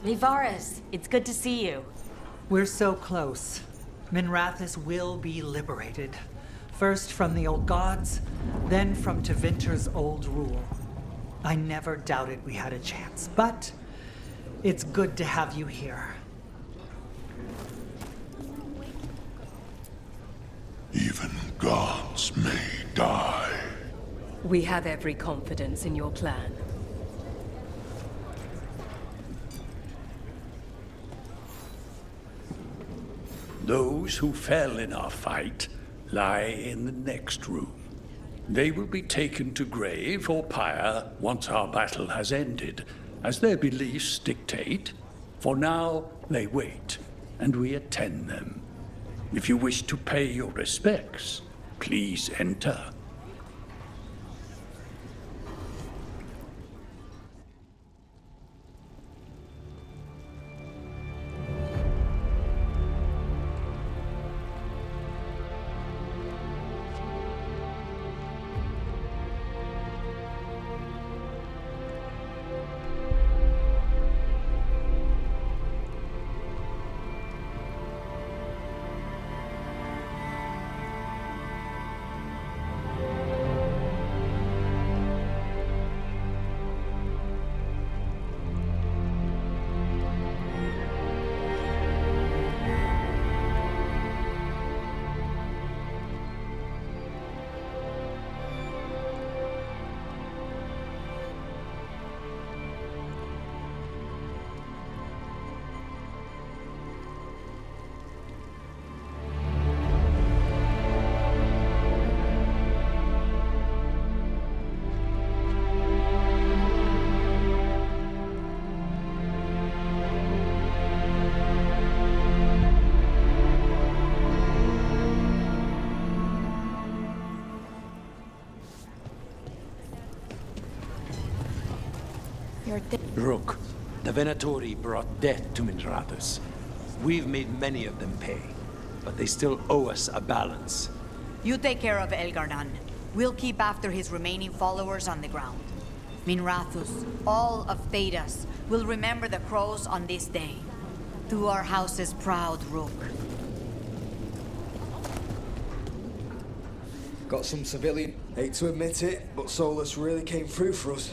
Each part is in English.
Vivaris, it's good to see you. We're so close. Minrathous will be liberated. First from the old gods, then from Tevinter's old rule. I never doubted we had a chance, but it's good to have you here. Even gods may die. We have every confidence in your plan. Those who fell in our fight lie in the next room. They will be taken to grave or pyre once our battle has ended, as their beliefs dictate. For now, they wait, and we attend them. If you wish to pay your respects, please enter. Rook, the Venatori brought death to Minrathous. We've made many of them pay, but they still owe us a balance. You take care of Elgar'nan. We'll keep after his remaining followers on the ground. Minrathous, all of Thedas, will remember the crows on this day. Do our house's proud, Rook. Got some civilian. Hate to admit it, but Solus really came through for us.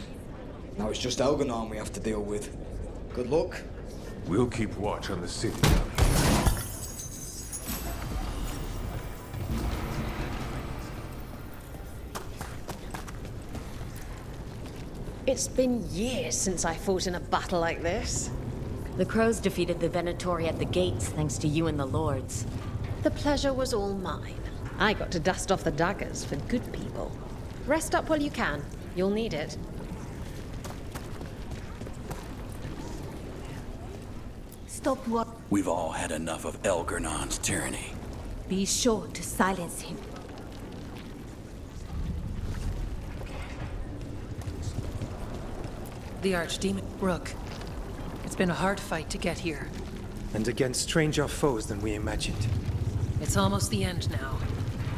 Now it's just Elgar'nan we have to deal with. Good luck. We'll keep watch on the city. It's been years since I fought in a battle like this. The crows defeated the Venatori at the gates thanks to you and the lords. The pleasure was all mine. I got to dust off the daggers for good people. Rest up while you can. You'll need it. Stop what? We've all had enough of Elgar'nan's tyranny. Be sure to silence him. The Archdemon. Rook. It's been a hard fight to get here. And against stranger foes than we imagined. It's almost the end now.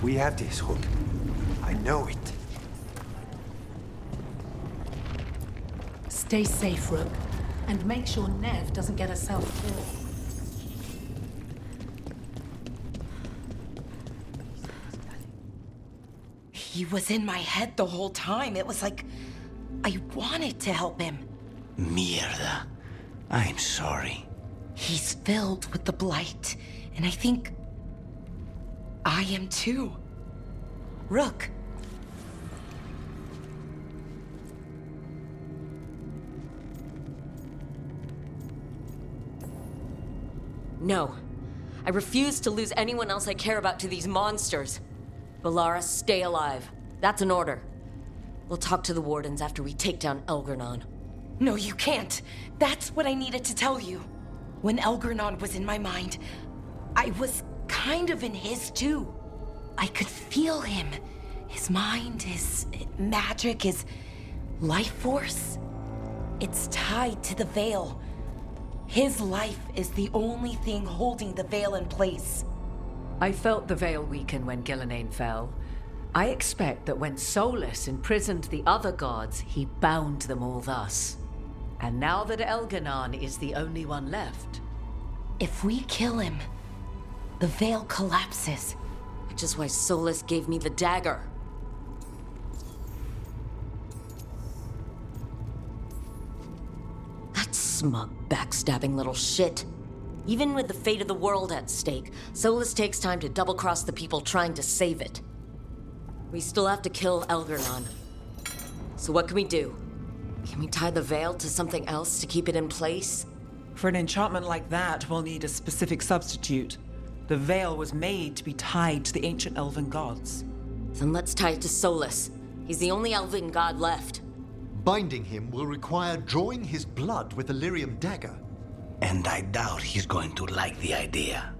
We have this, Rook. I know it. Stay safe, Rook. And make sure Nev doesn't get herself killed. He was in my head the whole time. It was like I wanted to help him. Mierda. I'm sorry. He's filled with the blight, and I think I am too. Rook. No. I refuse to lose anyone else I care about to these monsters. Valara, stay alive. That's an order. We'll talk to the wardens after we take down Elgar'nan. No, you can't. That's what I needed to tell you. When Elgar'nan was in my mind, I was kind of in his too. I could feel him. His mind, his magic, his life force. It's tied to the Veil. His life is the only thing holding the Veil in place. I felt the Veil weaken when Gillenane fell. I expect that when Solus imprisoned the other gods, he bound them all thus. And now that Elganon is the only one left... If we kill him, the veil collapses. Which is why Solus gave me the dagger. That smug, backstabbing little shit. Even with the fate of the world at stake, Solus takes time to double-cross the people trying to save it. We still have to kill Elganon. So what can we do? Can we tie the veil to something else to keep it in place? For an enchantment like that, we'll need a specific substitute. The veil was made to be tied to the ancient elven gods. Then let's tie it to Solus. He's the only elven god left. Binding him will require drawing his blood with the lyrium dagger. And I doubt he's going to like the idea.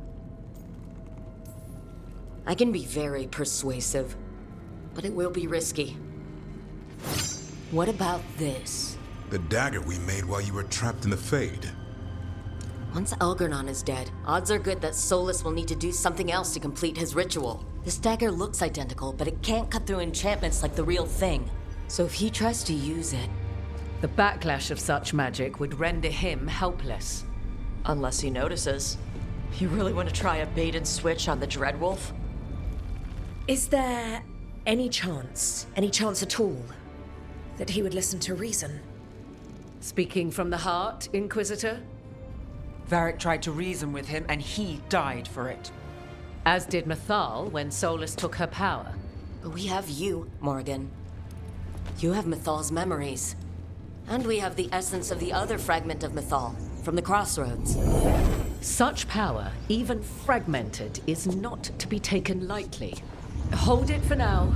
I can be very persuasive, but it will be risky. What about this? The dagger we made while you were trapped in the Fade. Once Elganon is dead, odds are good that Solus will need to do something else to complete his ritual. This dagger looks identical, but it can't cut through enchantments like the real thing. So if he tries to use it... The backlash of such magic would render him helpless. Unless he notices. You really want to try a bait and switch on the Dreadwolf? Is there any chance at all, that he would listen to reason? Speaking from the heart, Inquisitor? Varric tried to reason with him, and he died for it. As did Mythal when Solus took her power. But we have you, Morgan. You have Mythal's memories. And we have the essence of the other fragment of Mythal, from the Crossroads. Such power, even fragmented, is not to be taken lightly. Hold it for now.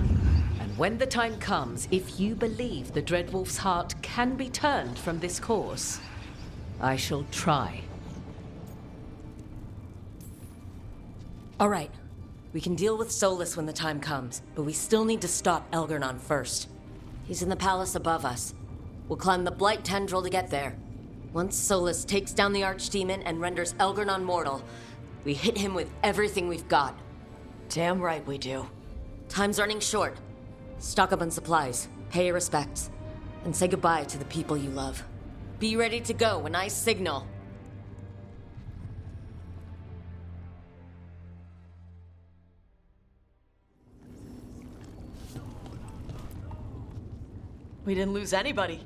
And when the time comes, if you believe the Dreadwolf's heart can be turned from this course, I shall try. All right. We can deal with Solus when the time comes, but we still need to stop Elganon first. He's in the palace above us. We'll climb the Blight Tendril to get there. Once Solus takes down the Archdemon and renders Elganon mortal, we hit him with everything we've got. Damn right we do. Time's running short. Stock up on supplies, pay your respects, and say goodbye to the people you love. Be ready to go when I signal. We didn't lose anybody.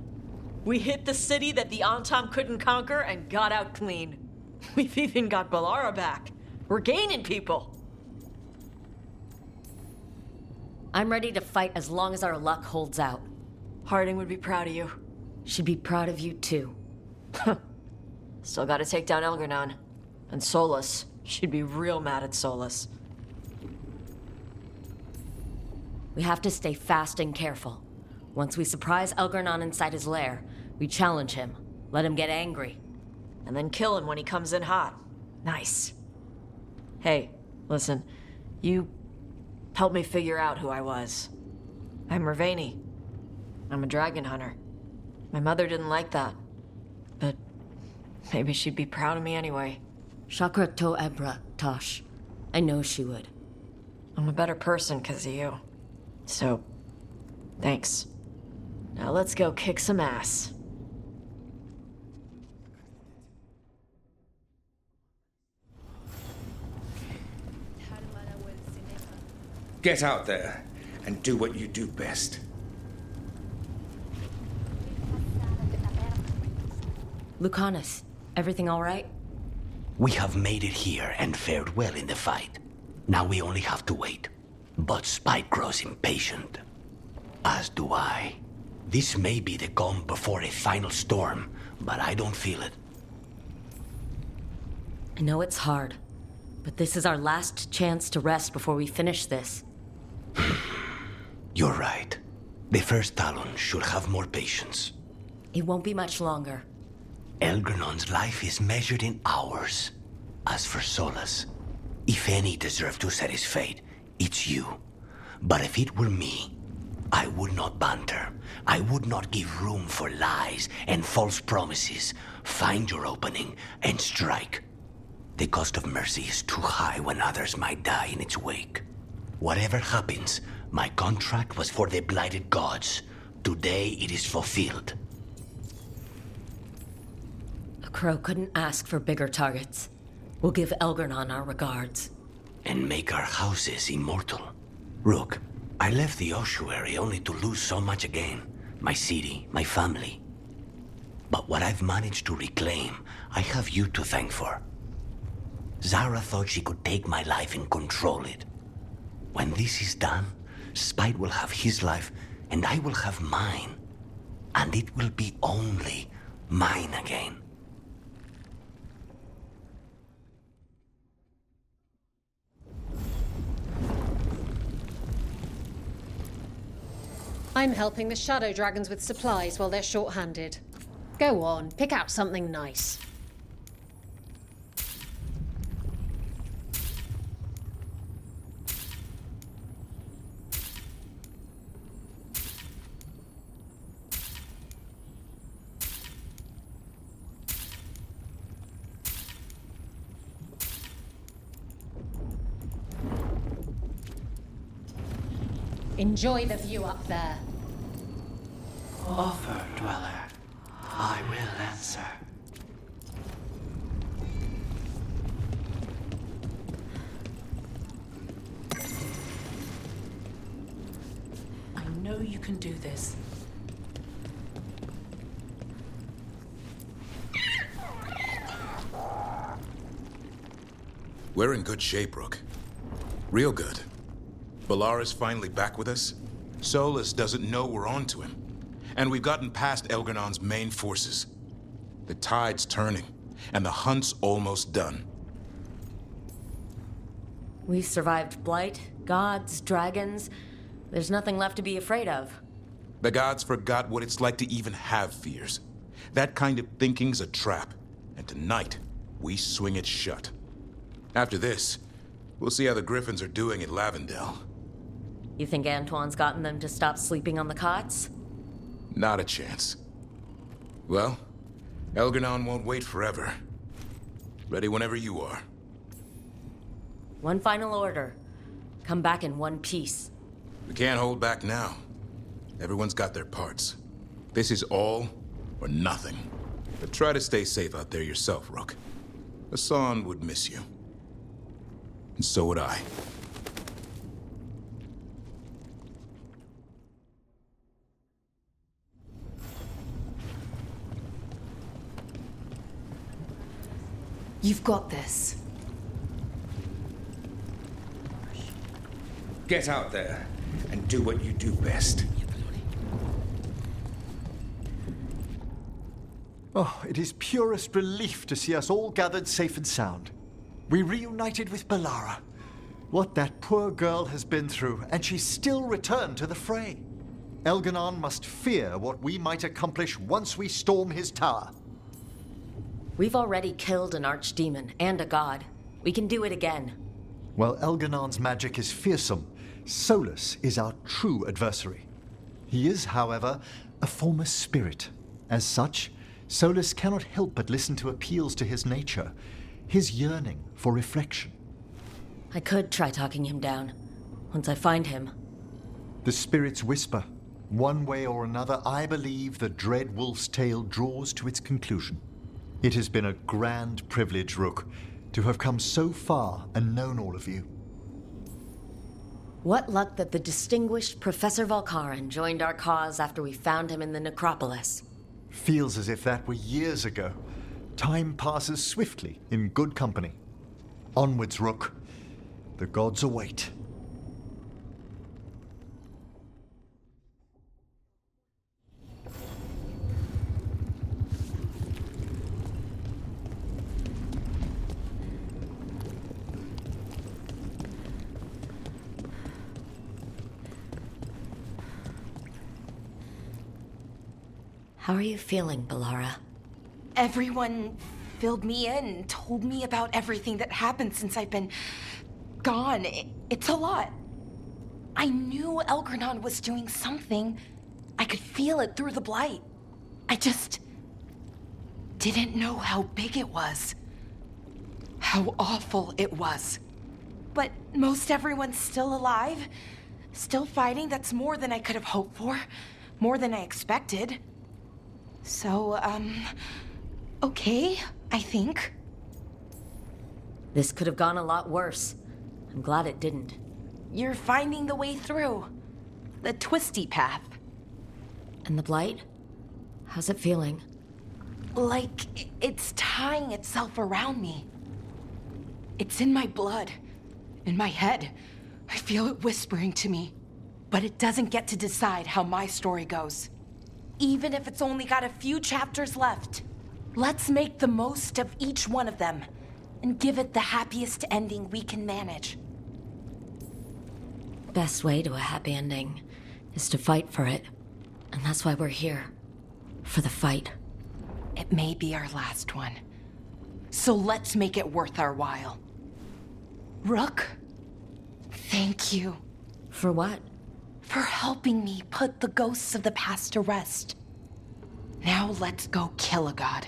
We hit the city that the Antam couldn't conquer and got out clean. We've even got Balara back. We're gaining people. I'm ready to fight as long as our luck holds out. Harding would be proud of you. She'd be proud of you too. Still gotta take down Elganon. And Solus. She'd be real mad at Solus. We have to stay fast and careful. Once we surprise Elganon inside his lair, we challenge him, let him get angry. And then kill him when he comes in hot. Nice. Hey, listen. You helped me figure out who I was. I'm Ravani. I'm a dragon hunter. My mother didn't like that. But maybe she'd be proud of me anyway. Chakra to Ebra, Tosh. I know she would. I'm a better person because of you. So, thanks. Now let's go kick some ass. Get out there and do what you do best. Lucanus, everything all right? We have made it here and fared well in the fight. Now we only have to wait. But Spike grows impatient. As do I. This may be the calm before a final storm, but I don't feel it. I know it's hard, but this is our last chance to rest before we finish this. You're right. The first Talon should have more patience. It won't be much longer. Elgernon's life is measured in hours. As for Solus, if any deserve to set his fate, it's you. But if it were me, I would not banter. I would not give room for lies and false promises. Find your opening and strike. The cost of mercy is too high when others might die in its wake. Whatever happens, my contract was for the blighted gods. Today it is fulfilled. Crow couldn't ask for bigger targets. We'll give Elgarnon our regards. And make our houses immortal. Rook, I left the ossuary only to lose so much again. My city, my family. But what I've managed to reclaim, I have you to thank for. Zara thought she could take my life and control it. When this is done, Spite will have his life, and I will have mine. And it will be only mine again. I'm helping the Shadow Dragons with supplies while they're short-handed. Go on, pick out something nice. Enjoy the view up there. Offer, Dweller. I will answer. I know you can do this. We're in good shape, Rook. Real good. Balara's finally back with us. Solus doesn't know we're on to him. And we've gotten past Elgarnon's main forces. The tide's turning, and the hunt's almost done. We've survived Blight, gods, dragons. There's nothing left to be afraid of. The gods forgot what it's like to even have fears. That kind of thinking's a trap. And tonight, we swing it shut. After this, we'll see how the Griffins are doing at Lavendel. You think Antoine's gotten them to stop sleeping on the cots? Not a chance. Well, Elgarnon won't wait forever. Ready whenever you are. One final order. Come back in one piece. We can't hold back now. Everyone's got their parts. This is all or nothing. But try to stay safe out there yourself, Rook. Hassan would miss you. And so would I. You've got this. Get out there and do what you do best. Oh, it is purest relief to see us all gathered safe and sound. We reunited with Balara. What that poor girl has been through, and she's still returned to the fray. Elgarnon must fear what we might accomplish once we storm his tower. We've already killed an archdemon and a god. We can do it again. While Elgarnon's magic is fearsome, Solus is our true adversary. He is, however, a former spirit. As such, Solus cannot help but listen to appeals to his nature, his yearning for reflection. I could try talking him down, once I find him. The spirits whisper. One way or another, I believe the dread wolf's tale draws to its conclusion. It has been a grand privilege, Rook, to have come so far and known all of you. What luck that the distinguished Professor Volkarin joined our cause after we found him in the necropolis. Feels as if that were years ago. Time passes swiftly in good company. Onwards, Rook. The gods await. How are you feeling, Balara? Everyone filled me in, told me about everything that happened since I've been gone. It's a lot. I knew Elgarnon was doing something. I could feel it through the blight. I just didn't know how big it was. How awful it was. But most everyone's still alive. Still fighting. That's more than I could have hoped for. More than I expected. So, okay, I think. This could have gone a lot worse. I'm glad it didn't. You're finding the way through. The twisty path. And the blight? How's it feeling? Like it's tying itself around me. It's in my blood, in my head. I feel it whispering to me. But it doesn't get to decide how my story goes. Even if it's only got a few chapters left. Let's make the most of each one of them and give it the happiest ending we can manage. Best way to a happy ending is to fight for it. And that's why we're here. For the fight. It may be our last one. So let's make it worth our while. Rook, thank you. For what? For helping me put the ghosts of the past to rest. Now let's go kill a god.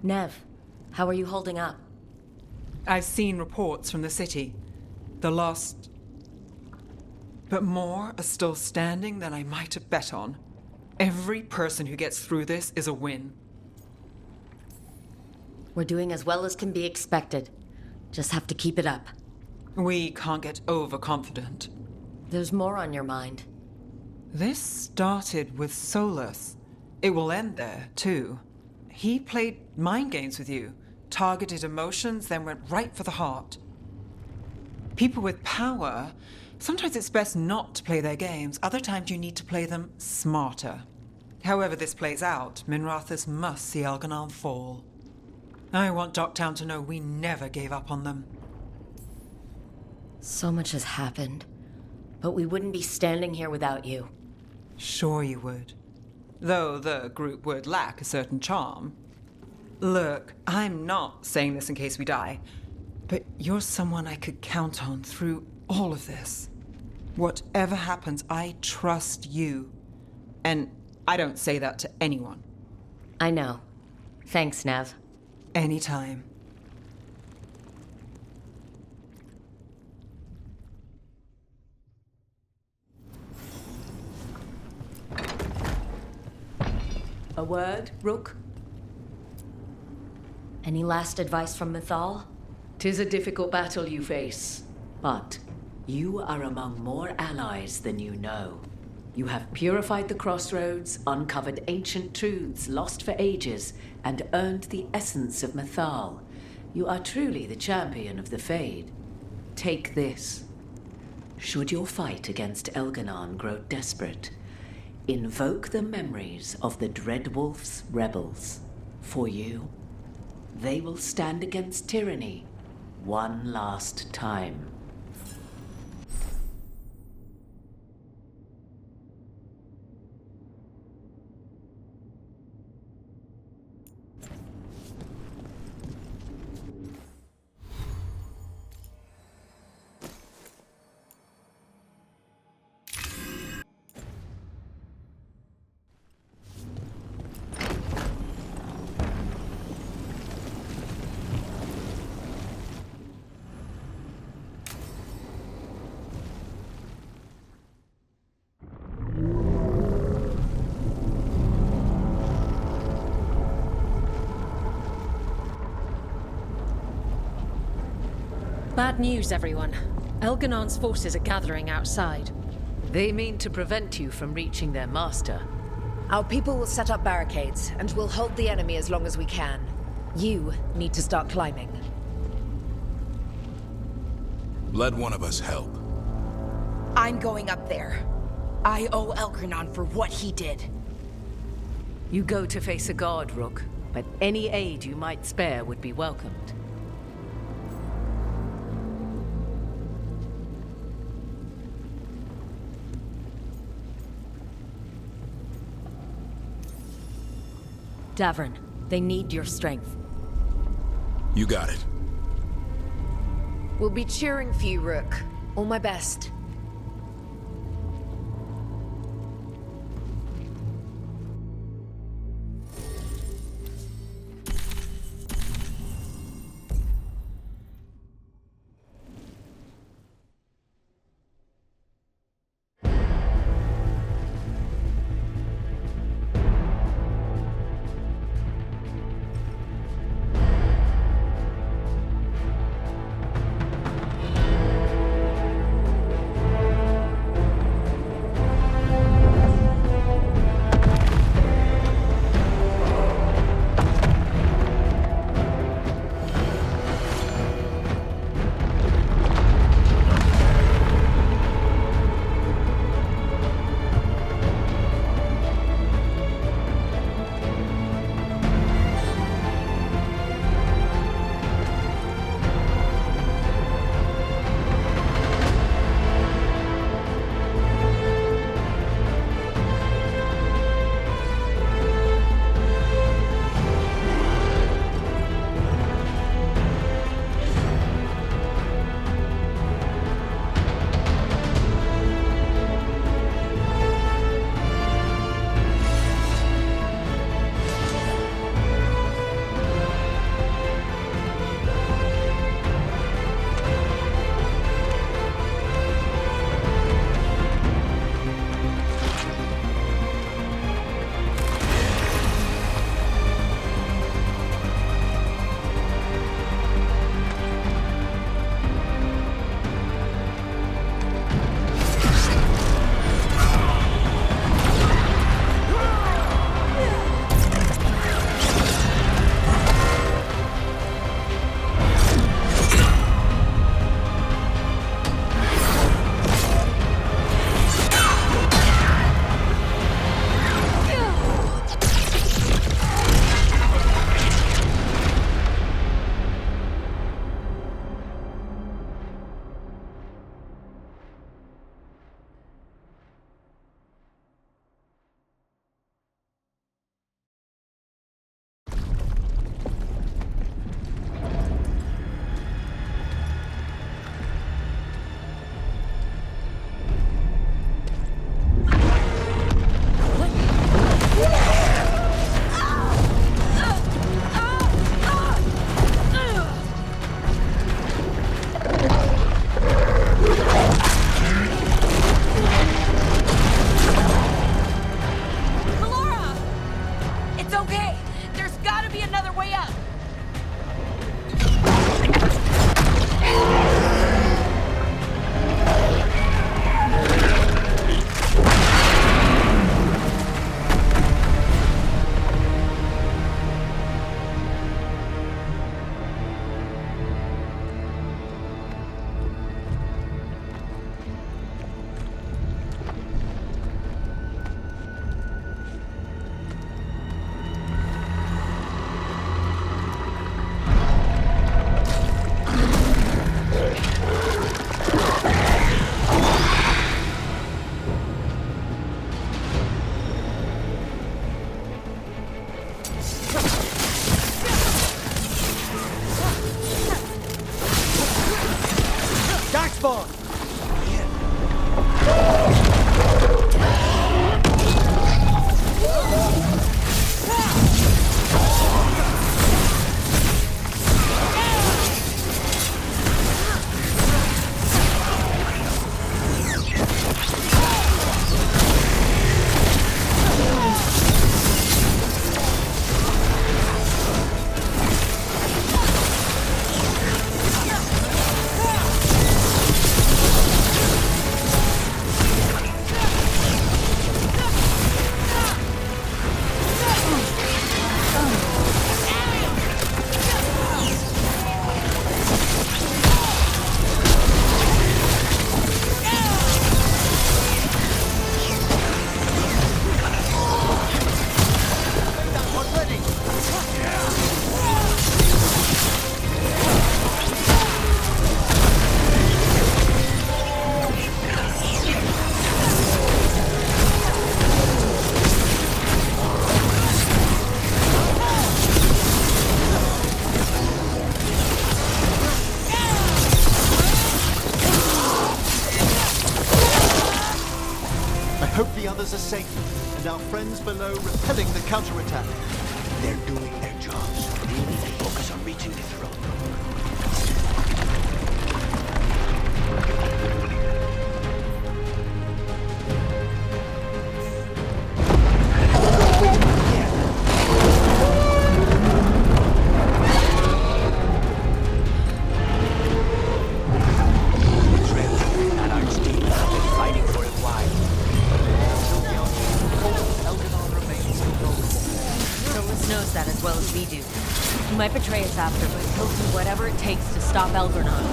Nev, how are you holding up? I've seen reports from the city. The lost... But more are still standing than I might have bet on. Every person who gets through this is a win. We're doing as well as can be expected. Just have to keep it up. We can't get overconfident. There's more on your mind. This started with Solus. It will end there, too. He played mind games with you, targeted emotions, then went right for the heart. People with power, sometimes it's best not to play their games. Other times you need to play them smarter. However this plays out, Minrathous must see Elganon fall. I want Docktown to know we never gave up on them. So much has happened, but we wouldn't be standing here without you. Sure you would. Though the group would lack a certain charm. Look, I'm not saying this in case we die, but you're someone I could count on through all of this. Whatever happens, I trust you. And I don't say that to anyone. I know. Thanks, Nev. Anytime. A word, Rook? Any last advice from Mythal? 'Tis a difficult battle you face, but you are among more allies than you know. You have purified the crossroads, uncovered ancient truths lost for ages, and earned the essence of Mythal. You are truly the champion of the Fade. Take this. Should your fight against Elganon grow desperate, invoke the memories of the Dreadwolf's rebels. For you, they will stand against tyranny one last time. Bad news, everyone. Elganon's forces are gathering outside. They mean to prevent you from reaching their master. Our people will set up barricades, and we'll hold the enemy as long as we can. You need to start climbing. Let one of us help. I'm going up there. I owe Elgarnon for what he did. You go to face a god, Rook, but any aid you might spare would be welcomed. Davern, they need your strength. You got it. We'll be cheering for you, Rook. All my best. okay. There's gotta be another way up. Are safe, and our friends below repelling the counterattack. They're doing their jobs. We need to focus on reaching the throne. He might betray us after, but he'll do whatever it takes to stop Elgarnon.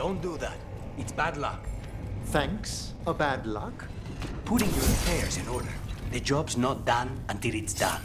Don't do that. It's bad luck. Thanks, a bad luck? Putting your affairs in order. The job's not done until it's done.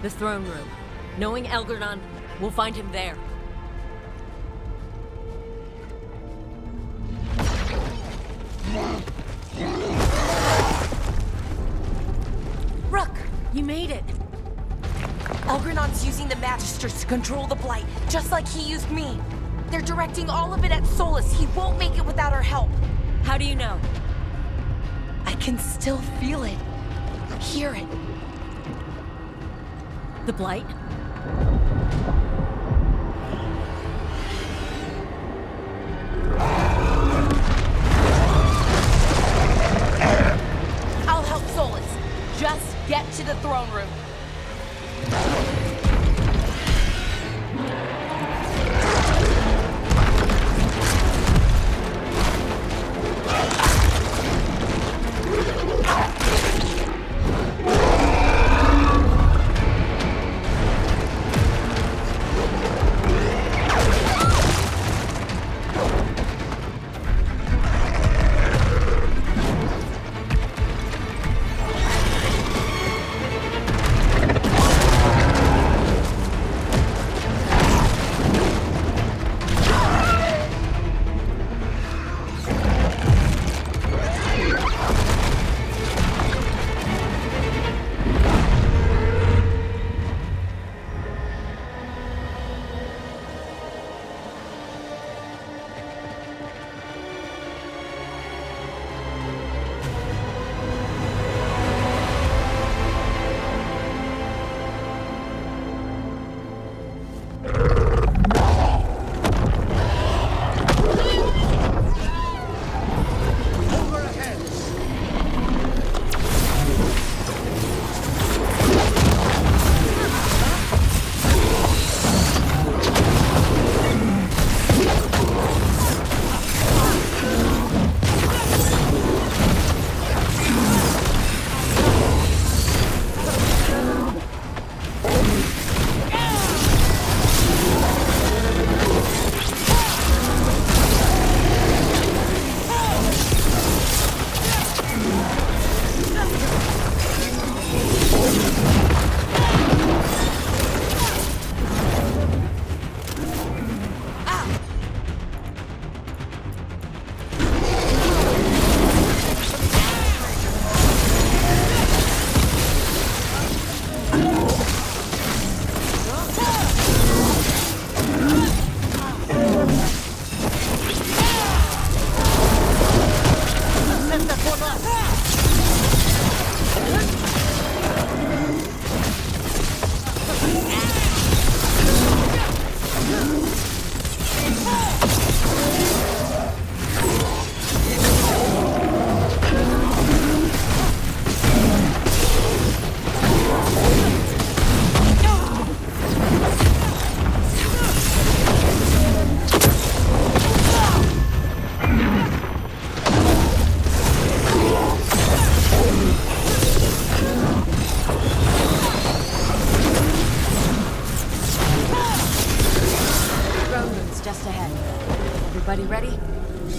The throne room. Knowing Elgar'nan, we'll find him there. Rook! You made it! Elgar'nan's using the Magisters to control the Blight, just like he used me. They're directing all of it at Solus. He won't make it without our help. How do you know? I can still feel it. Hear it. The Blight? I'll help Solus. Just get to the throne room.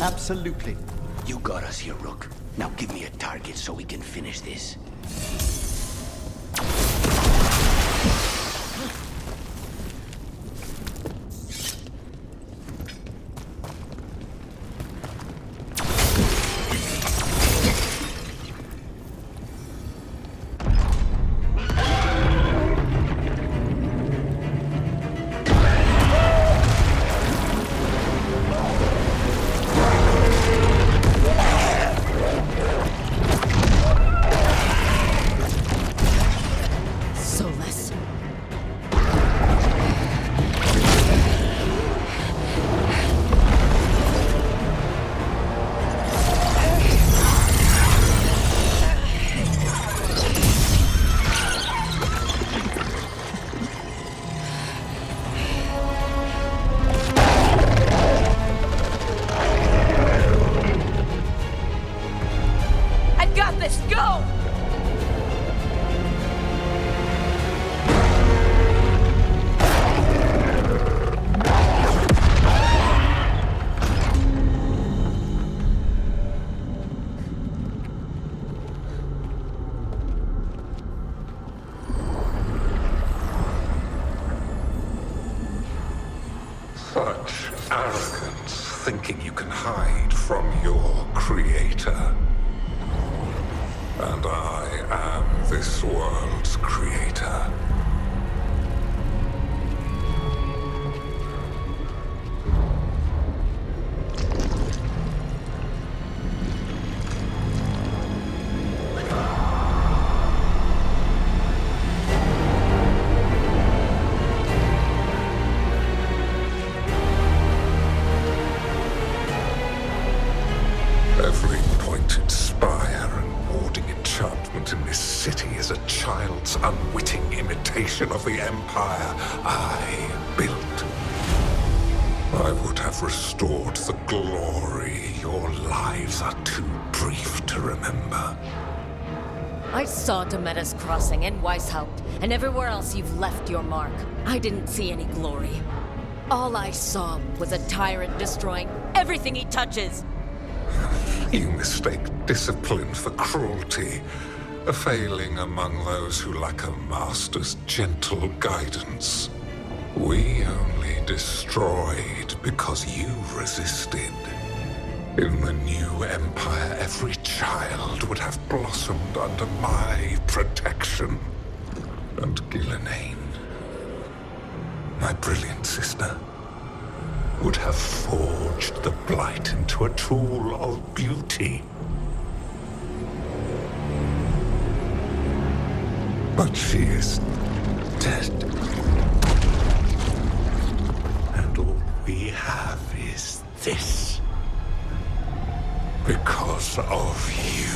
Absolutely. You got us here, Rook. Now give me a target so we can finish this. this! Go! Such arrogance, thinking you can hide from your creator. And I am this world's creator. Every pointed spire and warding enchantment in this city is a child's unwitting imitation of the empire I built. I would have restored the glory. Your lives are too brief to remember. I saw Demeter's Crossing and Weishaupt, and everywhere else you've left your mark. I didn't see any glory. All I saw was a tyrant destroying everything he touches. You mistake discipline for cruelty, a failing among those who lack a master's gentle guidance. We only destroyed because you resisted. In the new empire, every child would have blossomed under my protection. And Gillenane, my brilliant sister, would have forged the Blight into a tool of beauty. But she is dead. And all we have is this. Because of you.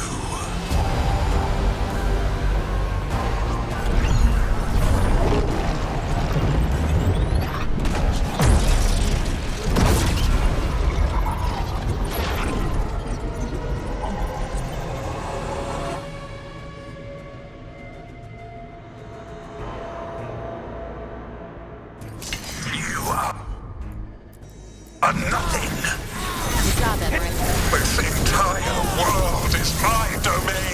This entire world is my domain!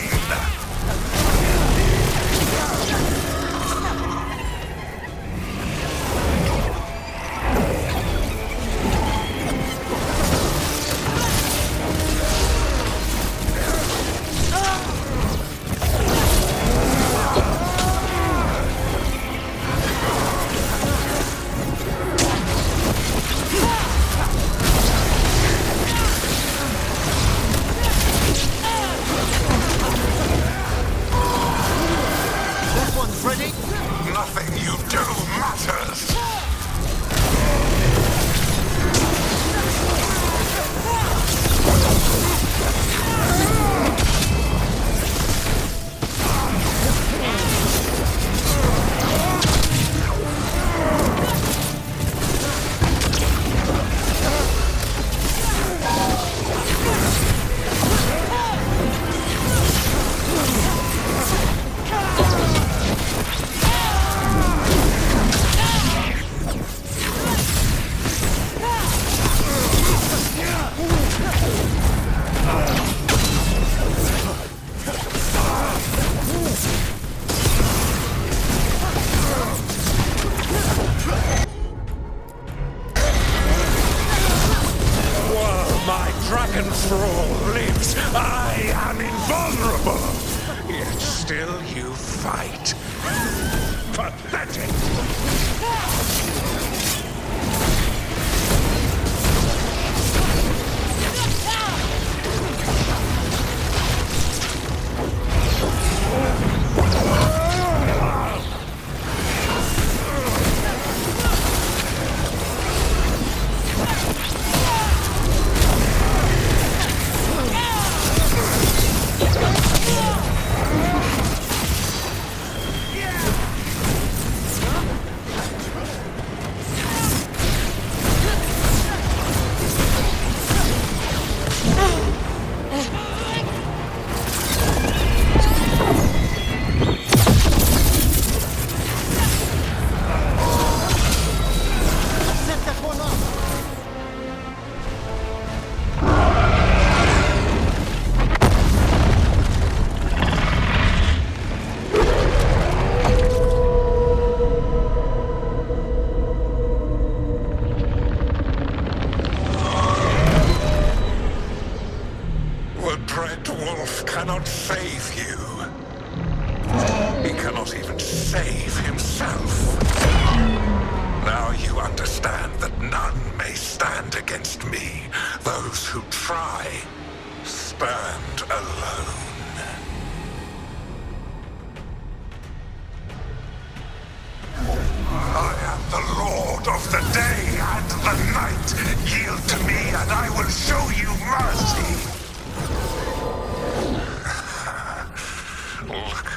Nothing you do matters! My dragon thrall lives. I am invulnerable. Yet still you fight. Pathetic.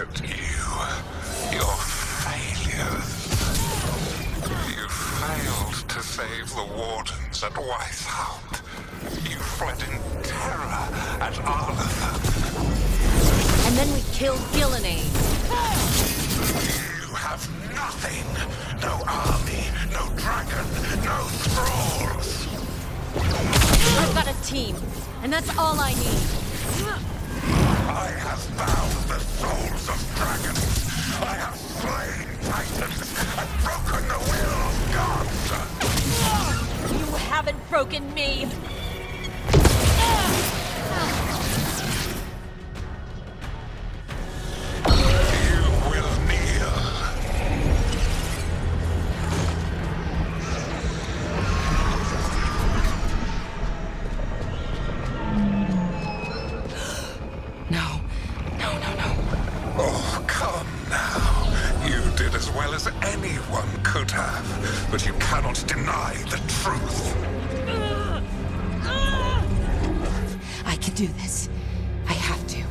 at you. Your failures. You failed to save the Wardens at Weisshaupt. You fled in terror at Arlathan. And then we killed Gillenane. You have nothing. No army, no dragon, no thralls. I've got a team, and that's all I need. I have bound the souls of dragons. I have slain titans and broken the will of gods. You haven't broken me. You will kneel. Oh, come now. You did as well as anyone could have, but you cannot deny the truth. I can do this. I have to.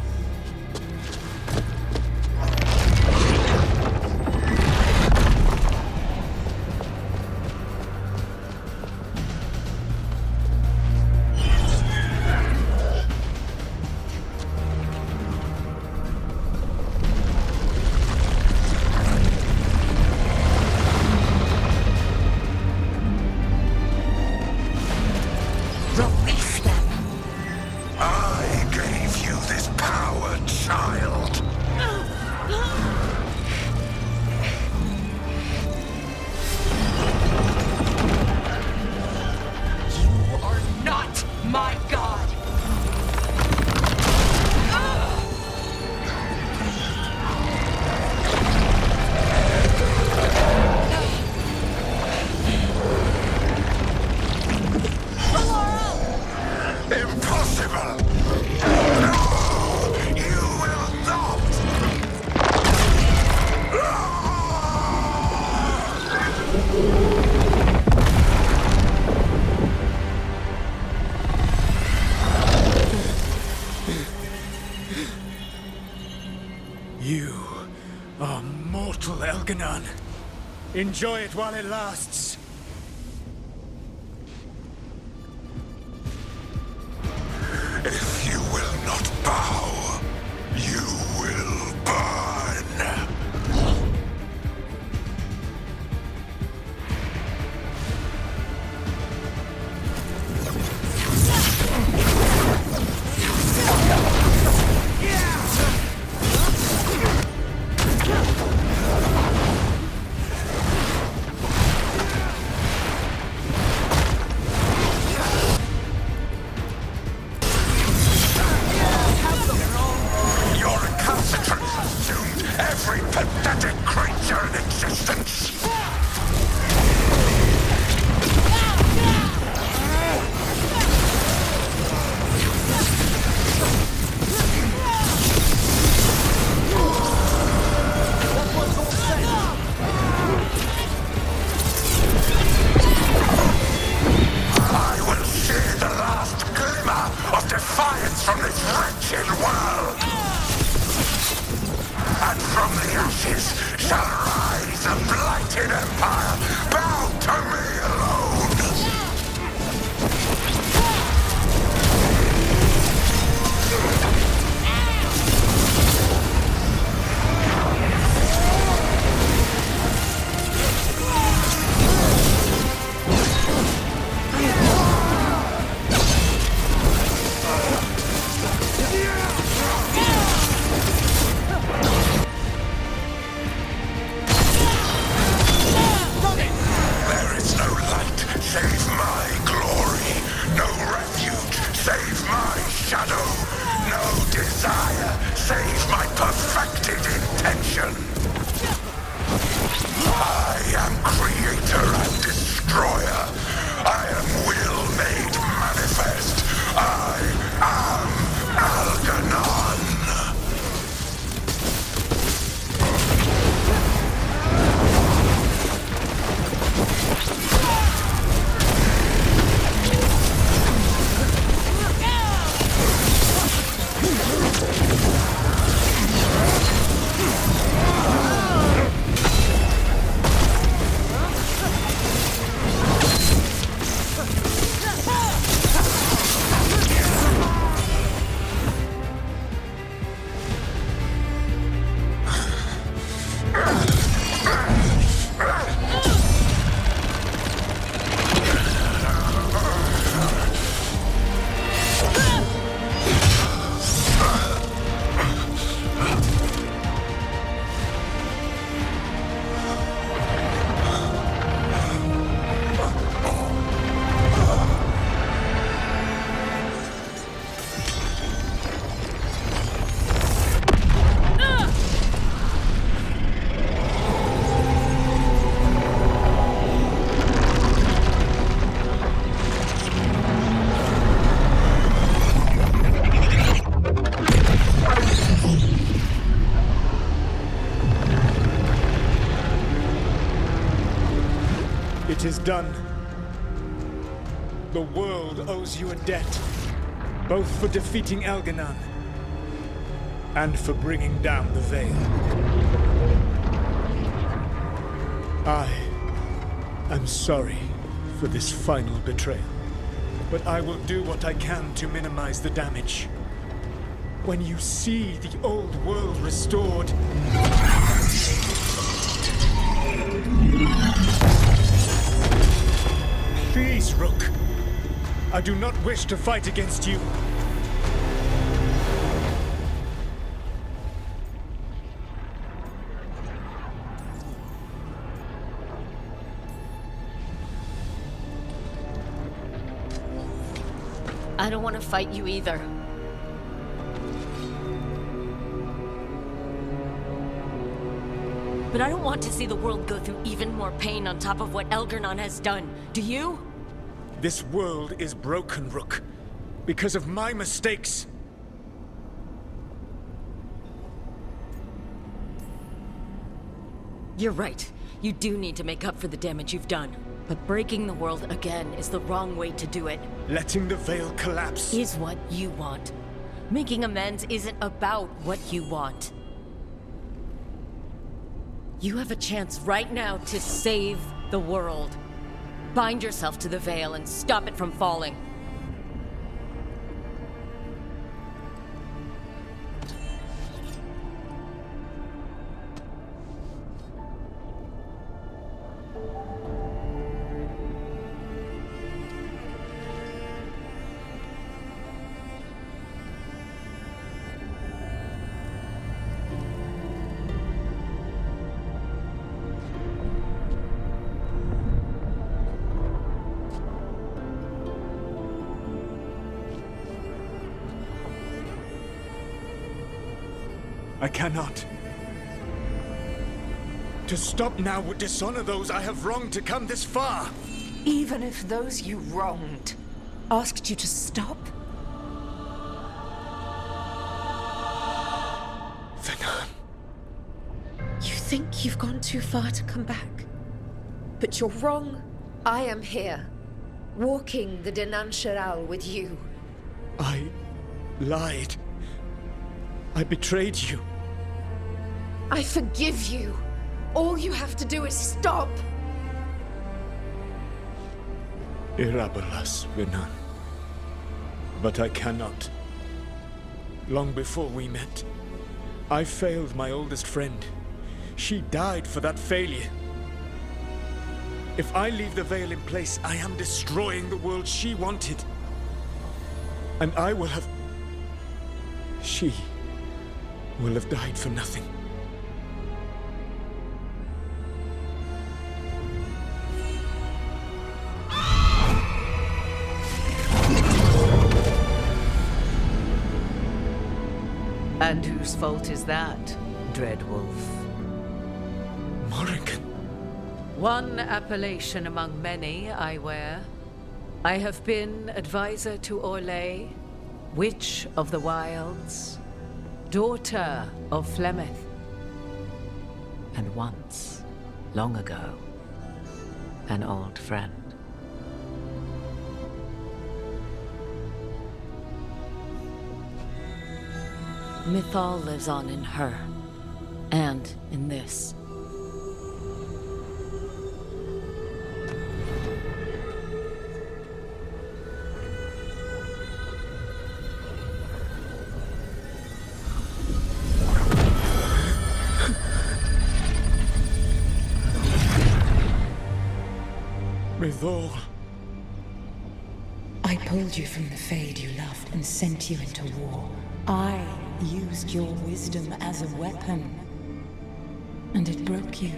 Release them. I gave you this power, child. You are not my god. Impossible! No! You will not! You are mortal, Elganon. Enjoy it while it lasts. If you will not bow, you will burn. Your recalcitrance has doomed every pathetic creature in existence. I will see the last glimmer of defiance from this wretched world. And from the ashes shall rise a blighted empire bound to me alone. There is no life It is done. The world owes you a debt, both for defeating Elganon and for bringing down the Veil. I am sorry for this final betrayal, but I will do what I can to minimize the damage. When you see the old world restored, please, Rook. I do not wish to fight against you. I don't want to fight you either. But I don't want to see the world go through even more pain on top of what Elgarnon has done. Do you? This world is broken, Rook, because of my mistakes. You're right. You do need to make up for the damage you've done. But breaking the world again is the wrong way to do it. Letting the Veil collapse is what you want. Making amends isn't about what you want. You have a chance right now to save the world. Bind yourself to the Veil and stop it from falling. I cannot. To stop now would dishonor those I have wronged to come this far. Even if those you wronged asked you to stop? Venan. You think you've gone too far to come back? But you're wrong. I am here, walking the Denan Sheral with you. I lied. I betrayed you. I forgive you. All you have to do is stop. Irabalas, Venan. But I cannot. Long before we met, I failed my oldest friend. She died for that failure. If I leave the Veil in place, I am destroying the world she wanted. And I will have... She will have died for nothing. And whose fault is that, Dreadwolf? Morrigan. One appellation among many, I wear. I have been advisor to Orlais, Witch of the Wilds, daughter of Flemeth, and once, long ago, an old friend. Mythal lives on in her, and in this. Mythal. I pulled you from the Fade you loved and sent you into war. I used your wisdom as a weapon, and it broke you.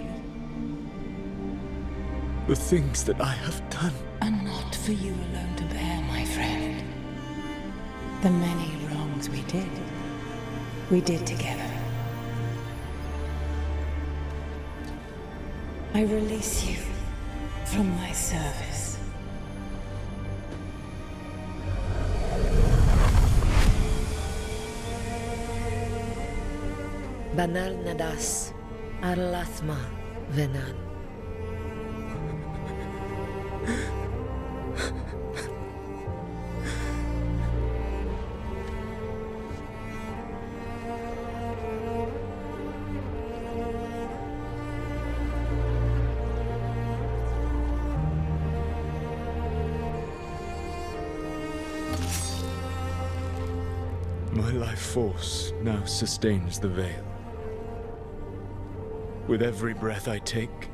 The things that I have done are not for you alone to bear, my friend. The many wrongs we did together. I release you from my service. Banal Nadas, Arlathma, Venan. My life force now sustains the veil. With every breath I take,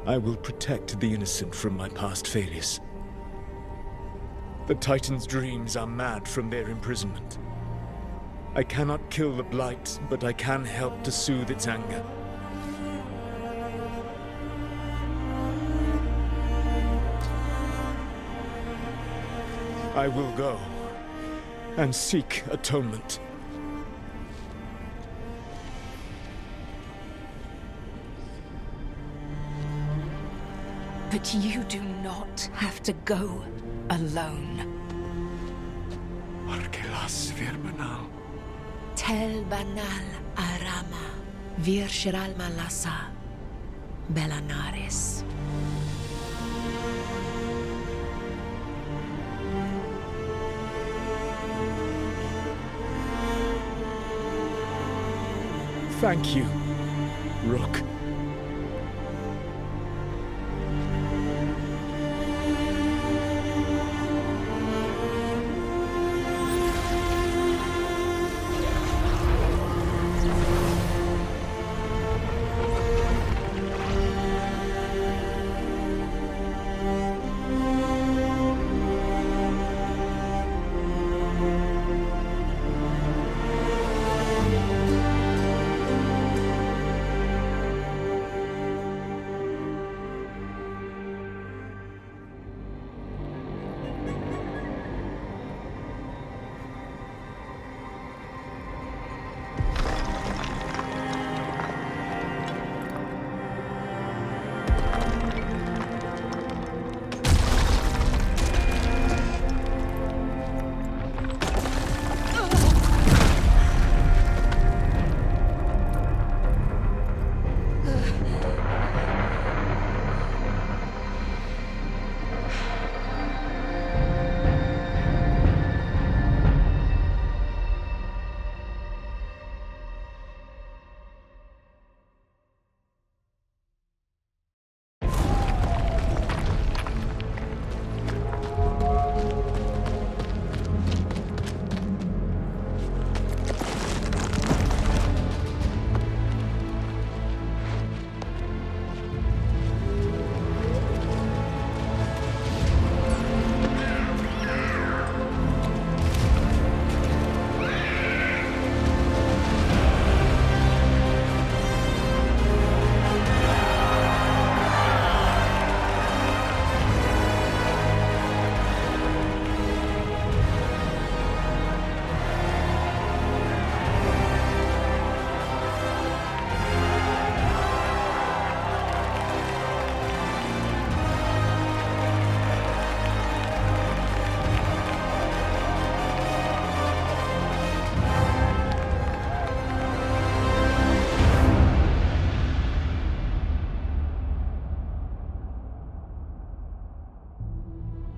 I will protect the innocent from my past failures. The Titan's dreams are mad from their imprisonment. I cannot kill the Blight, but I can help to soothe its anger. I will go and seek atonement. But you do not have to go alone. Arkelas Virbanal. Tel banal arama, vir shiral malasa, belanaris. Thank you, Rook.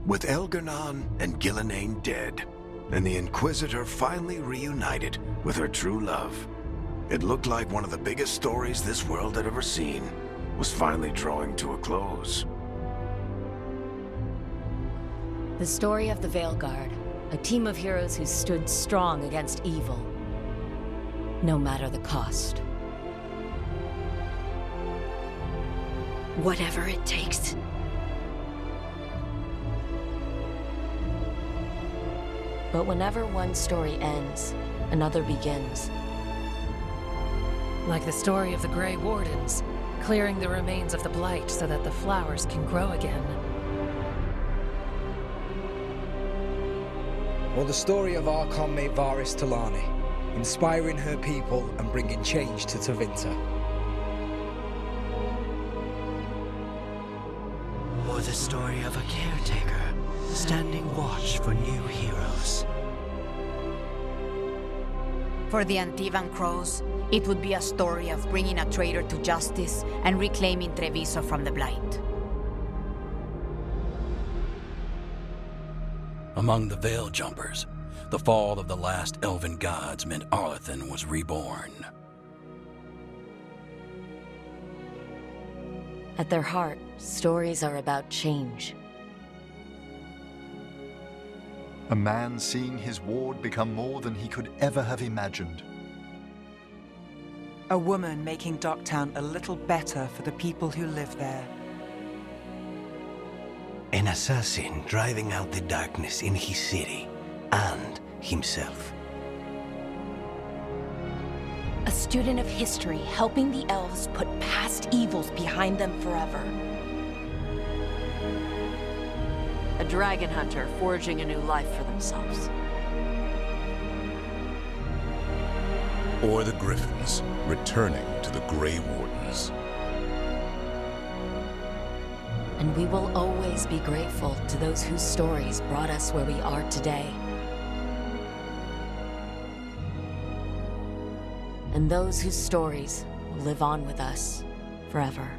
With Elgar'nan and Gillenane dead, and the Inquisitor finally reunited with her true love, it looked like one of the biggest stories this world had ever seen was finally drawing to a close. The story of the Veilguard, a team of heroes who stood strong against evil, no matter the cost. Whatever it takes. But whenever one story ends, another begins. Like the story of the Grey Wardens, clearing the remains of the Blight so that the flowers can grow again. Or the story of Archon mate Varys Talani, inspiring her people and bringing change to Tevinter. Or the story of a caretaker standing watch for new heroes. For the Antivan Crows, it would be a story of bringing a traitor to justice and reclaiming Treviso from the Blight. Among the Veil Jumpers, the fall of the last elven gods meant Arlathan was reborn. At their heart, stories are about change. A man seeing his ward become more than he could ever have imagined. A woman making Docktown a little better for the people who live there. An assassin driving out the darkness in his city and himself. A student of history helping the elves put past evils behind them forever. A dragon hunter forging a new life for themselves. Or the Griffins returning to the Grey Wardens. And we will always be grateful to those whose stories brought us where we are today. And those whose stories will live on with us forever.